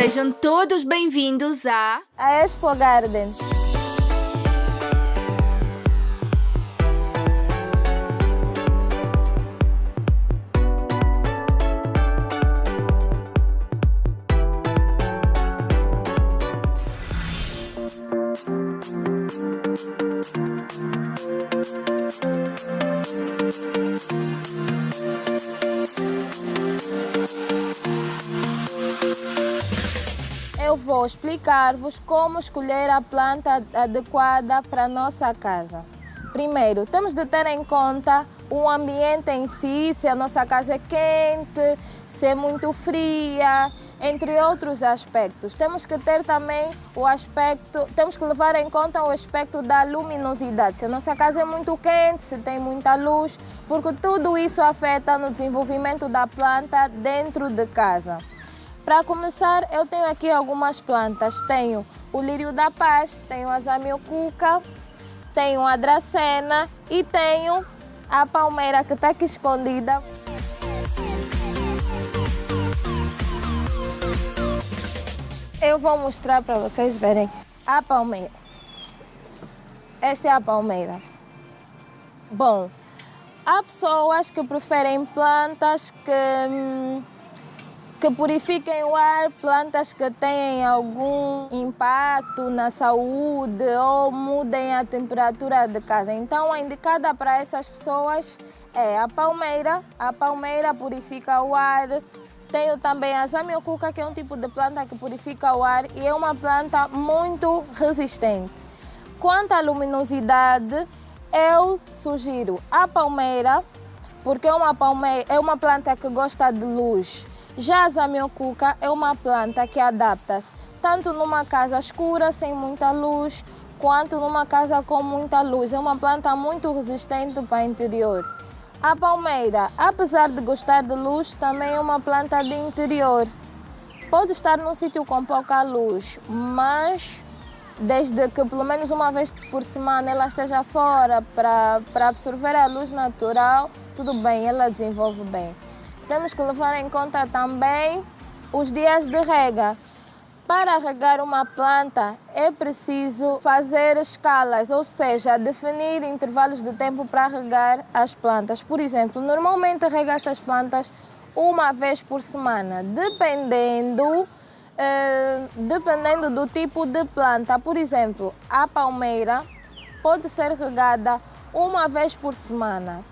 Sejam todos bem-vindos a Expo Garden. Eu vou explicar-vos como escolher a planta adequada para a nossa casa. Primeiro, temos de ter em conta o ambiente em si, se a nossa casa é quente, se é muito fria, entre outros aspectos. Temos que ter também temos que levar em conta o aspecto da luminosidade. Se a nossa casa é muito quente, se tem muita luz, porque tudo isso afeta no desenvolvimento da planta dentro de casa. Para começar, eu tenho aqui algumas plantas. Tenho o lírio da paz, tenho a zamioculca, tenho a dracena e tenho a palmeira que está aqui escondida. Eu vou mostrar para vocês verem a palmeira. Esta é a palmeira. Bom, há pessoas que preferem plantas que purifiquem o ar, plantas que têm algum impacto na saúde ou mudem a temperatura de casa. Então, a indicada para essas pessoas é a palmeira. A palmeira purifica o ar. Tenho também a zamioculca, que é um tipo de planta que purifica o ar e é uma planta muito resistente. Quanto à luminosidade, eu sugiro a palmeira, porque é uma planta que gosta de luz. Já a zamioculca é uma planta que adapta-se tanto numa casa escura, sem muita luz, quanto numa casa com muita luz. É uma planta muito resistente para o interior. A palmeira, apesar de gostar de luz, também é uma planta de interior. Pode estar num sítio com pouca luz, mas desde que pelo menos uma vez por semana ela esteja fora para absorver a luz natural, tudo bem, ela desenvolve bem. Temos que levar em conta também os dias de rega. Para regar uma planta é preciso fazer escalas, ou seja, definir intervalos de tempo para regar as plantas. Por exemplo, normalmente rega essas plantas uma vez por semana, dependendo do tipo de planta. Por exemplo, a palmeira pode ser regada uma vez por semana.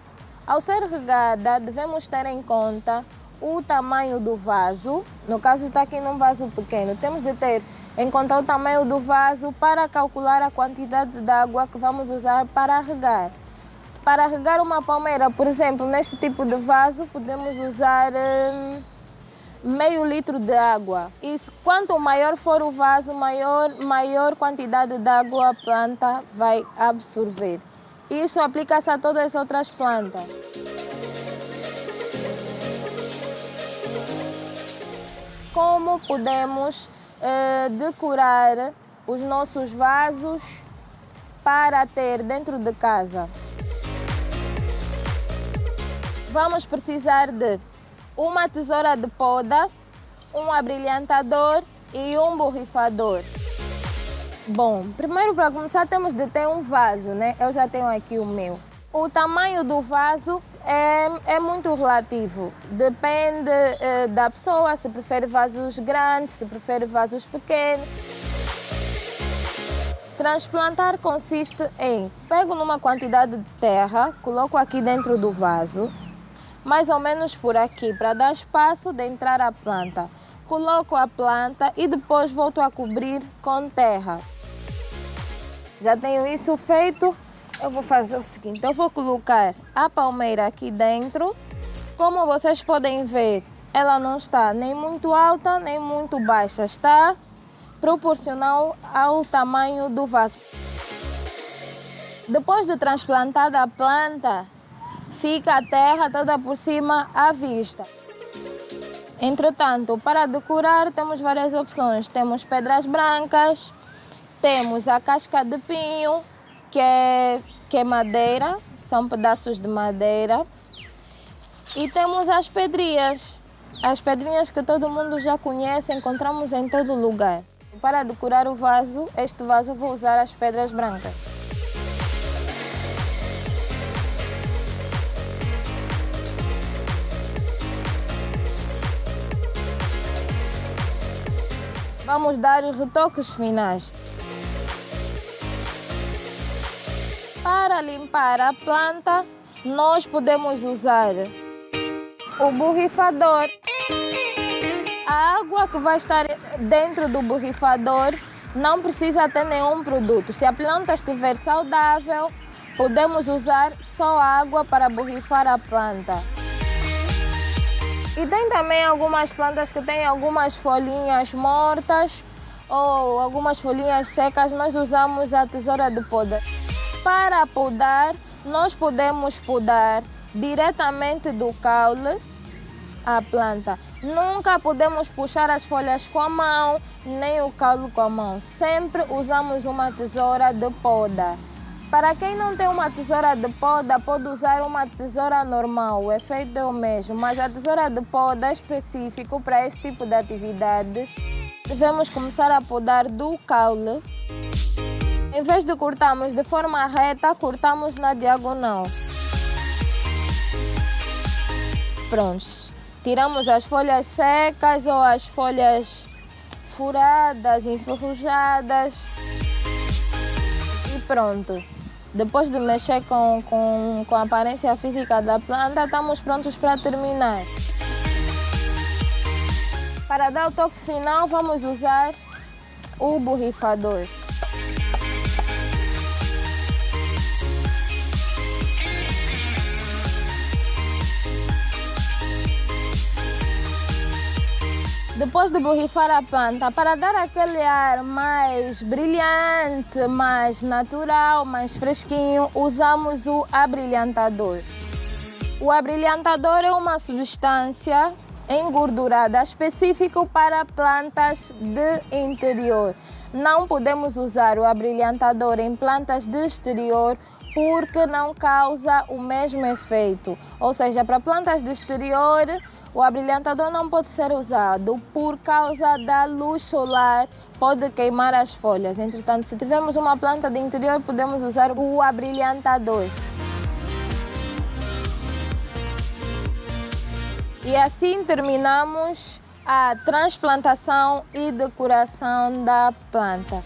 Ao ser regada, devemos ter em conta o tamanho do vaso. No caso, está aqui num vaso pequeno. Temos de ter em conta o tamanho do vaso para calcular a quantidade de água que vamos usar para regar. Para regar uma palmeira, por exemplo, neste tipo de vaso, podemos usar meio litro de água. E quanto maior for o vaso, maior quantidade de água a planta vai absorver. Isso aplica-se a todas as outras plantas. Como podemos decorar os nossos vasos para ter dentro de casa? Vamos precisar de uma tesoura de poda, um abrilhantador e um borrifador. Bom, primeiro para começar temos de ter um vaso, né? Eu já tenho aqui o meu. O tamanho do vaso é muito relativo. Depende da pessoa, se prefere vasos grandes, se prefere vasos pequenos. Transplantar consiste em pego numa quantidade de terra, coloco aqui dentro do vaso, mais ou menos por aqui, para dar espaço de entrar a planta. Coloco a planta e depois volto a cobrir com terra. Já tenho isso feito, eu vou fazer o seguinte, eu vou colocar a palmeira aqui dentro. Como vocês podem ver, ela não está nem muito alta, nem muito baixa, está proporcional ao tamanho do vaso. Depois de transplantada a planta, fica a terra toda por cima à vista. Entretanto, para decorar temos várias opções. Temos pedras brancas, temos a casca de pinho, que é madeira, são pedaços de madeira. E temos as pedrinhas, As pedrinhas que todo mundo já conhece, encontramos em todo lugar. Para decorar o vaso, este vaso vou usar as pedras brancas. Vamos dar os retoques finais. Para limpar a planta, nós podemos usar o borrifador. A água que vai estar dentro do borrifador não precisa ter nenhum produto. Se a planta estiver saudável, podemos usar só água para borrifar a planta. E tem também algumas plantas que têm algumas folhinhas mortas ou algumas folhinhas secas, nós usamos a tesoura de poda. Para podar, nós podemos podar diretamente do caule à planta. Nunca podemos puxar as folhas com a mão, nem o caule com a mão. Sempre usamos uma tesoura de poda. Para quem não tem uma tesoura de poda, pode usar uma tesoura normal, o efeito é o mesmo, mas a tesoura de poda é específico para esse tipo de atividades. Devemos começar a podar do caule. Em vez de cortarmos de forma reta, cortamos na diagonal. Pronto. Tiramos as folhas secas ou as folhas furadas, enferrujadas. E pronto. Depois de mexer com a aparência física da planta, estamos prontos para terminar. Para dar o toque final, vamos usar o borrifador. Depois de borrifar a planta, para dar aquele ar mais brilhante, mais natural, mais fresquinho, usamos o abrilhantador. O abrilhantador é uma substância engordurada específica para plantas de interior. Não podemos usar o abrilhantador em plantas de exterior porque não causa o mesmo efeito. Ou seja, para plantas de exterior, o abrilhantador não pode ser usado por causa da luz solar, pode queimar as folhas. Entretanto, se tivermos uma planta de interior, podemos usar o abrilhantador. E assim terminamos a transplantação e decoração da planta.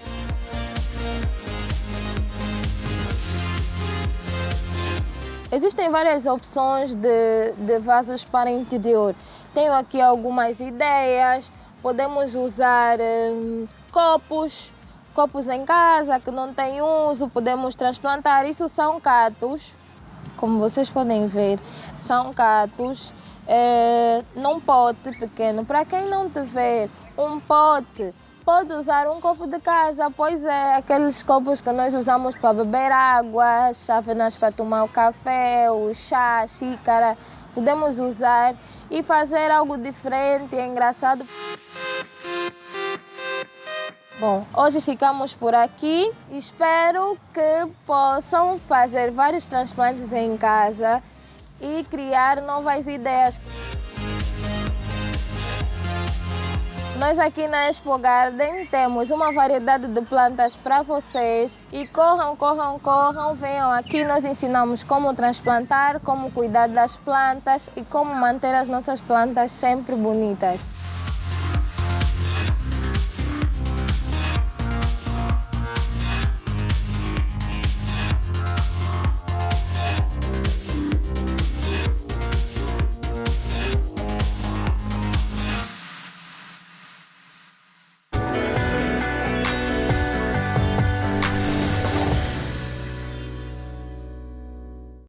Existem várias opções de vasos para interior. Tenho aqui algumas ideias. Podemos usar copos em casa que não têm uso, podemos transplantar. Isso são cactos, como vocês podem ver, são cactos num pote pequeno. Para quem não tiver um pote, pode usar um copo de casa, pois é, aqueles copos que nós usamos para beber água, chávenas para tomar o café, o chá, a xícara. Podemos usar e fazer algo diferente, é engraçado. Bom, hoje ficamos por aqui. Espero que possam fazer vários transplantes em casa e criar novas ideias. Nós aqui na Expo Garden temos uma variedade de plantas para vocês e corram, venham aqui, nós ensinamos como transplantar, como cuidar das plantas e como manter as nossas plantas sempre bonitas.